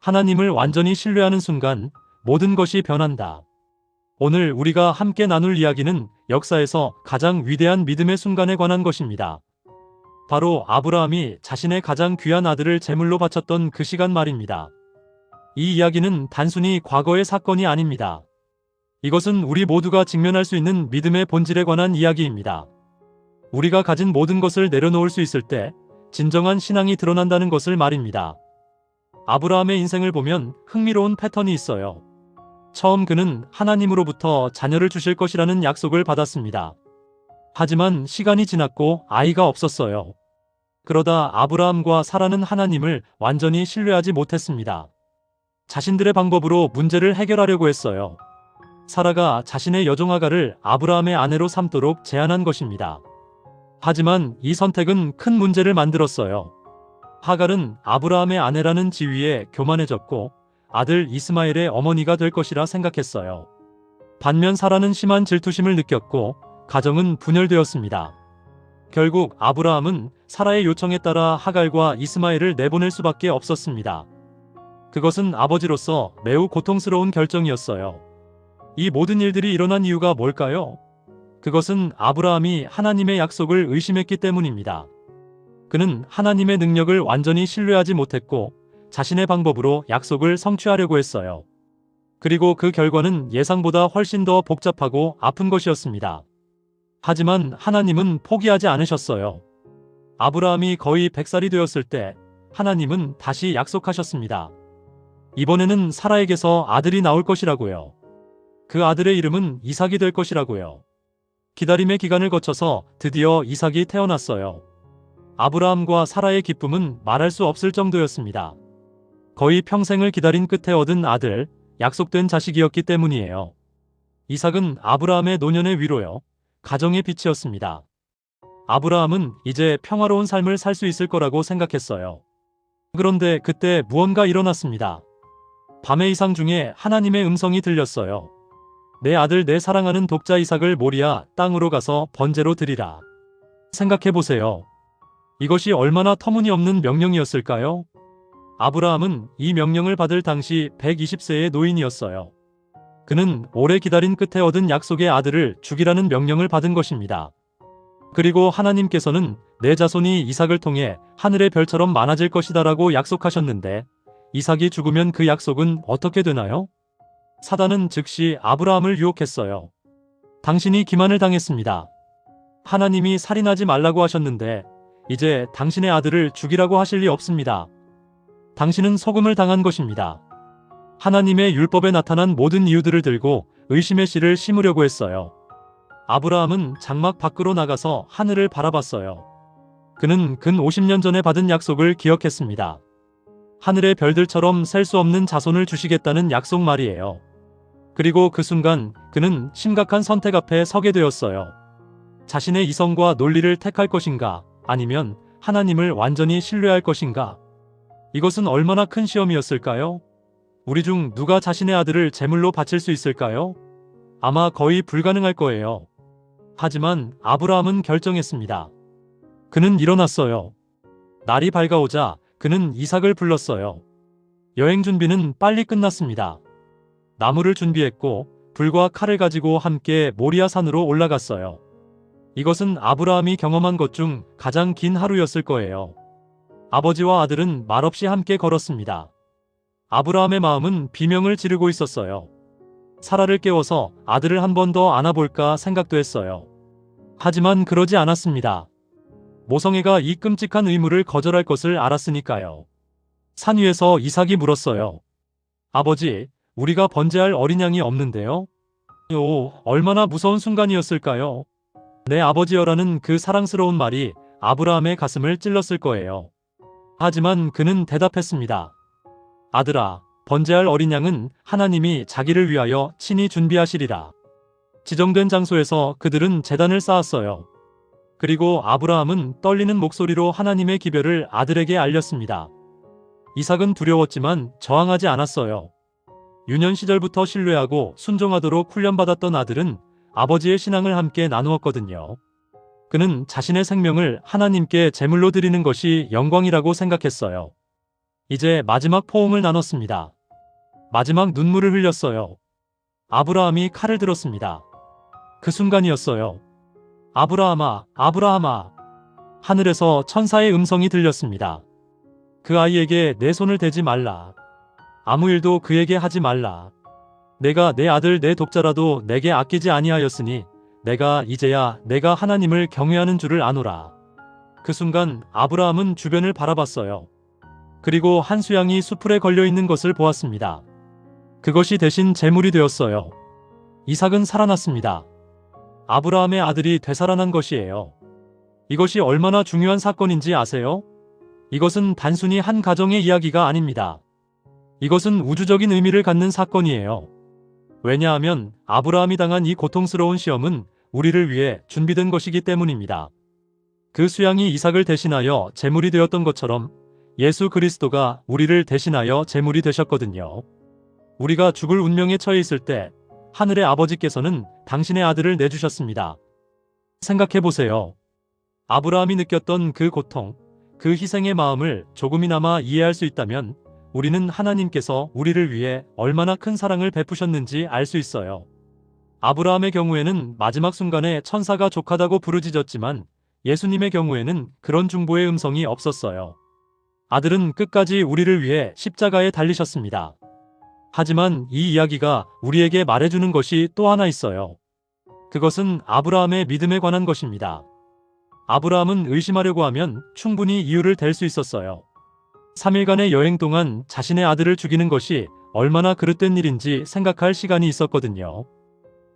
하나님을 완전히 신뢰하는 순간 모든 것이 변한다. 오늘 우리가 함께 나눌 이야기는 역사에서 가장 위대한 믿음의 순간에 관한 것입니다. 바로 아브라함이 자신의 가장 귀한 아들을 제물로 바쳤던 그 시간 말입니다. 이 이야기는 단순히 과거의 사건이 아닙니다. 이것은 우리 모두가 직면할 수 있는 믿음의 본질에 관한 이야기입니다. 우리가 가진 모든 것을 내려놓을 수 있을 때 진정한 신앙이 드러난다는 것을 말입니다. 아브라함의 인생을 보면 흥미로운 패턴이 있어요. 처음 그는 하나님으로부터 자녀를 주실 것이라는 약속을 받았습니다. 하지만 시간이 지났고 아이가 없었어요. 그러다 아브라함과 사라는 하나님을 완전히 신뢰하지 못했습니다. 자신들의 방법으로 문제를 해결하려고 했어요. 사라가 자신의 여종 아가를 아브라함의 아내로 삼도록 제안한 것입니다. 하지만 이 선택은 큰 문제를 만들었어요. 하갈은 아브라함의 아내라는 지위에 교만해졌고 아들 이스마엘의 어머니가 될 것이라 생각했어요. 반면 사라는 심한 질투심을 느꼈고 가정은 분열되었습니다. 결국 아브라함은 사라의 요청에 따라 하갈과 이스마엘을 내보낼 수밖에 없었습니다. 그것은 아버지로서 매우 고통스러운 결정이었어요. 이 모든 일들이 일어난 이유가 뭘까요? 그것은 아브라함이 하나님의 약속을 의심했기 때문입니다. 그는 하나님의 능력을 완전히 신뢰하지 못했고 자신의 방법으로 약속을 성취하려고 했어요. 그리고 그 결과는 예상보다 훨씬 더 복잡하고 아픈 것이었습니다. 하지만 하나님은 포기하지 않으셨어요. 아브라함이 거의 100살이 되었을 때 하나님은 다시 약속하셨습니다. 이번에는 사라에게서 아들이 나올 것이라고요. 그 아들의 이름은 이삭이 될 것이라고요. 기다림의 기간을 거쳐서 드디어 이삭이 태어났어요. 아브라함과 사라의 기쁨은 말할 수 없을 정도였습니다. 거의 평생을 기다린 끝에 얻은 아들, 약속된 자식이었기 때문이에요. 이삭은 아브라함의 노년의 위로요, 가정의 빛이었습니다. 아브라함은 이제 평화로운 삶을 살 수 있을 거라고 생각했어요. 그런데 그때 무언가 일어났습니다. 밤의 이상 중에 하나님의 음성이 들렸어요. 내 아들 내 사랑하는 독자 이삭을 모리아 땅으로 가서 번제로 드리라. 생각해보세요. 이것이 얼마나 터무니없는 명령이었을까요? 아브라함은 이 명령을 받을 당시 120세의 노인이었어요. 그는 오래 기다린 끝에 얻은 약속의 아들을 죽이라는 명령을 받은 것입니다. 그리고 하나님께서는 내 자손이 이삭을 통해 하늘의 별처럼 많아질 것이다 라고 약속하셨는데 이삭이 죽으면 그 약속은 어떻게 되나요? 사단은 즉시 아브라함을 유혹했어요. 당신이 기만을 당했습니다. 하나님이 살인하지 말라고 하셨는데 이제 당신의 아들을 죽이라고 하실 리 없습니다. 당신은 속음을 당한 것입니다. 하나님의 율법에 나타난 모든 이유들을 들고 의심의 씨를 심으려고 했어요. 아브라함은 장막 밖으로 나가서 하늘을 바라봤어요. 그는 근 50년 전에 받은 약속을 기억했습니다. 하늘의 별들처럼 셀 수 없는 자손을 주시겠다는 약속 말이에요. 그리고 그 순간 그는 심각한 선택 앞에 서게 되었어요. 자신의 이성과 논리를 택할 것인가, 아니면 하나님을 완전히 신뢰할 것인가? 이것은 얼마나 큰 시험이었을까요? 우리 중 누가 자신의 아들을 제물로 바칠 수 있을까요? 아마 거의 불가능할 거예요. 하지만 아브라함은 결정했습니다. 그는 일어났어요. 날이 밝아오자 그는 이삭을 불렀어요. 여행 준비는 빨리 끝났습니다. 나무를 준비했고 불과 칼을 가지고 함께 모리아 산으로 올라갔어요. 이것은 아브라함이 경험한 것 중 가장 긴 하루였을 거예요. 아버지와 아들은 말없이 함께 걸었습니다. 아브라함의 마음은 비명을 지르고 있었어요. 사라를 깨워서 아들을 한 번 더 안아볼까 생각도 했어요. 하지만 그러지 않았습니다. 모성애가 이 끔찍한 의무를 거절할 것을 알았으니까요. 산 위에서 이삭이 물었어요. 아버지, 우리가 번제할 어린 양이 없는데요? 오, 얼마나 무서운 순간이었을까요? 내 아버지여라는 그 사랑스러운 말이 아브라함의 가슴을 찔렀을 거예요. 하지만 그는 대답했습니다. 아들아, 번제할 어린 양은 하나님이 자기를 위하여 친히 준비하시리라. 지정된 장소에서 그들은 제단을 쌓았어요. 그리고 아브라함은 떨리는 목소리로 하나님의 기별을 아들에게 알렸습니다. 이삭은 두려웠지만 저항하지 않았어요. 유년 시절부터 신뢰하고 순종하도록 훈련받았던 아들은 아버지의 신앙을 함께 나누었거든요. 그는 자신의 생명을 하나님께 제물로 드리는 것이 영광이라고 생각했어요. 이제 마지막 포옹을 나눴습니다. 마지막 눈물을 흘렸어요. 아브라함이 칼을 들었습니다. 그 순간이었어요. 아브라함아, 아브라함아. 하늘에서 천사의 음성이 들렸습니다. 그 아이에게 내 손을 대지 말라. 아무 일도 그에게 하지 말라. 내가 내 아들 내 독자라도 내게 아끼지 아니하였으니 내가 이제야 내가 하나님을 경외하는 줄을 아노라. 그 순간 아브라함은 주변을 바라봤어요. 그리고 한 수양이 수풀에 걸려있는 것을 보았습니다. 그것이 대신 제물이 되었어요. 이삭은 살아났습니다. 아브라함의 아들이 되살아난 것이에요. 이것이 얼마나 중요한 사건인지 아세요? 이것은 단순히 한 가정의 이야기가 아닙니다. 이것은 우주적인 의미를 갖는 사건이에요. 왜냐하면 아브라함이 당한 이 고통스러운 시험은 우리를 위해 준비된 것이기 때문입니다. 그 수양이 이삭을 대신하여 제물이 되었던 것처럼 예수 그리스도가 우리를 대신하여 제물이 되셨거든요. 우리가 죽을 운명에 처해 있을 때 하늘의 아버지께서는 당신의 아들을 내주셨습니다. 생각해보세요. 아브라함이 느꼈던 그 고통, 그 희생의 마음을 조금이나마 이해할 수 있다면 우리는 하나님께서 우리를 위해 얼마나 큰 사랑을 베푸셨는지 알 수 있어요. 아브라함의 경우에는 마지막 순간에 천사가 족하다고 부르짖었지만 예수님의 경우에는 그런 중보의 음성이 없었어요. 아들은 끝까지 우리를 위해 십자가에 달리셨습니다. 하지만 이 이야기가 우리에게 말해주는 것이 또 하나 있어요. 그것은 아브라함의 믿음에 관한 것입니다. 아브라함은 의심하려고 하면 충분히 이유를 댈 수 있었어요. 3일간의 여행 동안 자신의 아들을 죽이는 것이 얼마나 그릇된 일인지 생각할 시간이 있었거든요.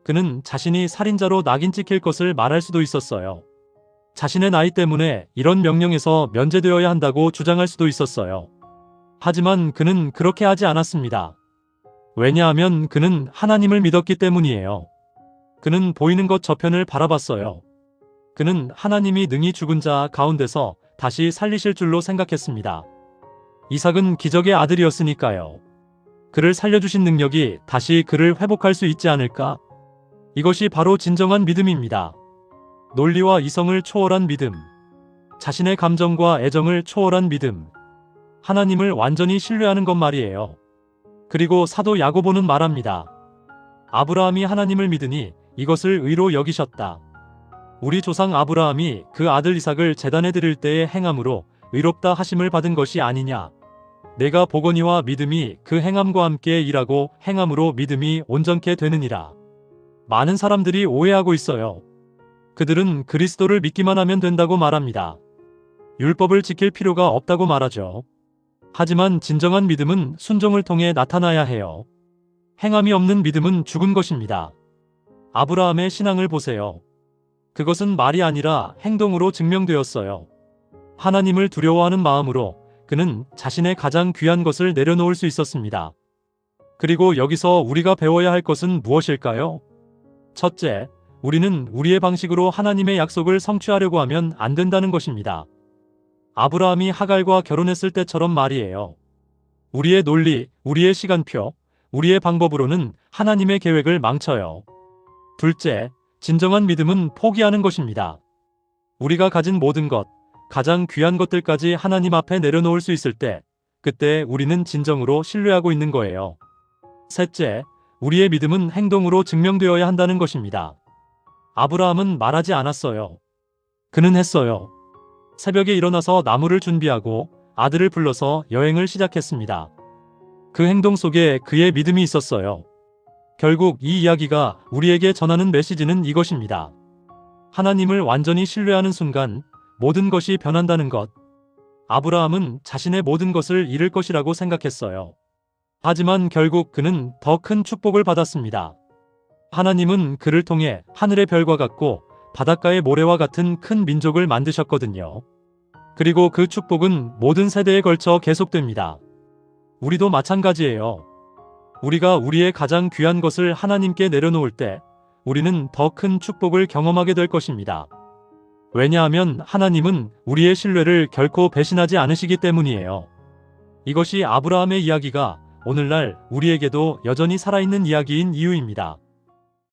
그는 자신이 살인자로 낙인 찍힐 것을 말할 수도 있었어요. 자신의 나이 때문에 이런 명령에서 면제되어야 한다고 주장할 수도 있었어요. 하지만 그는 그렇게 하지 않았습니다. 왜냐하면 그는 하나님을 믿었기 때문이에요. 그는 보이는 것 저편을 바라봤어요. 그는 하나님이 능히 죽은 자 가운데서 다시 살리실 줄로 생각했습니다. 이삭은 기적의 아들이었으니까요. 그를 살려주신 능력이 다시 그를 회복할 수 있지 않을까? 이것이 바로 진정한 믿음입니다. 논리와 이성을 초월한 믿음. 자신의 감정과 애정을 초월한 믿음. 하나님을 완전히 신뢰하는 것 말이에요. 그리고 사도 야고보는 말합니다. 아브라함이 하나님을 믿으니 이것을 의로 여기셨다. 우리 조상 아브라함이 그 아들 이삭을 제단에 드릴 때의 행함으로 의롭다 하심을 받은 것이 아니냐. 내가 보거니와 믿음이 그 행함과 함께 일하고 행함으로 믿음이 온전케 되느니라. 많은 사람들이 오해하고 있어요. 그들은 그리스도를 믿기만 하면 된다고 말합니다. 율법을 지킬 필요가 없다고 말하죠. 하지만 진정한 믿음은 순종을 통해 나타나야 해요. 행함이 없는 믿음은 죽은 것입니다. 아브라함의 신앙을 보세요. 그것은 말이 아니라 행동으로 증명되었어요. 하나님을 두려워하는 마음으로 그는 자신의 가장 귀한 것을 내려놓을 수 있었습니다. 그리고 여기서 우리가 배워야 할 것은 무엇일까요? 첫째, 우리는 우리의 방식으로 하나님의 약속을 성취하려고 하면 안 된다는 것입니다. 아브라함이 하갈과 결혼했을 때처럼 말이에요. 우리의 논리, 우리의 시간표, 우리의 방법으로는 하나님의 계획을 망쳐요. 둘째, 진정한 믿음은 포기하는 것입니다. 우리가 가진 모든 것, 가장 귀한 것들까지 하나님 앞에 내려놓을 수 있을 때, 그때 우리는 진정으로 신뢰하고 있는 거예요. 셋째, 우리의 믿음은 행동으로 증명되어야 한다는 것입니다. 아브라함은 말하지 않았어요. 그는 했어요. 새벽에 일어나서 나무를 준비하고 아들을 불러서 여행을 시작했습니다. 그 행동 속에 그의 믿음이 있었어요. 결국 이 이야기가 우리에게 전하는 메시지는 이것입니다. 하나님을 완전히 신뢰하는 순간 모든 것이 변한다는 것. 아브라함은 자신의 모든 것을 잃을 것이라고 생각했어요. 하지만 결국 그는 더 큰 축복을 받았습니다. 하나님은 그를 통해 하늘의 별과 같고 바닷가의 모래와 같은 큰 민족을 만드셨거든요. 그리고 그 축복은 모든 세대에 걸쳐 계속됩니다. 우리도 마찬가지예요. 우리가 우리의 가장 귀한 것을 하나님께 내려놓을 때 우리는 더 큰 축복을 경험하게 될 것입니다. 왜냐하면 하나님은 우리의 신뢰를 결코 배신하지 않으시기 때문이에요. 이것이 아브라함의 이야기가 오늘날 우리에게도 여전히 살아있는 이야기인 이유입니다.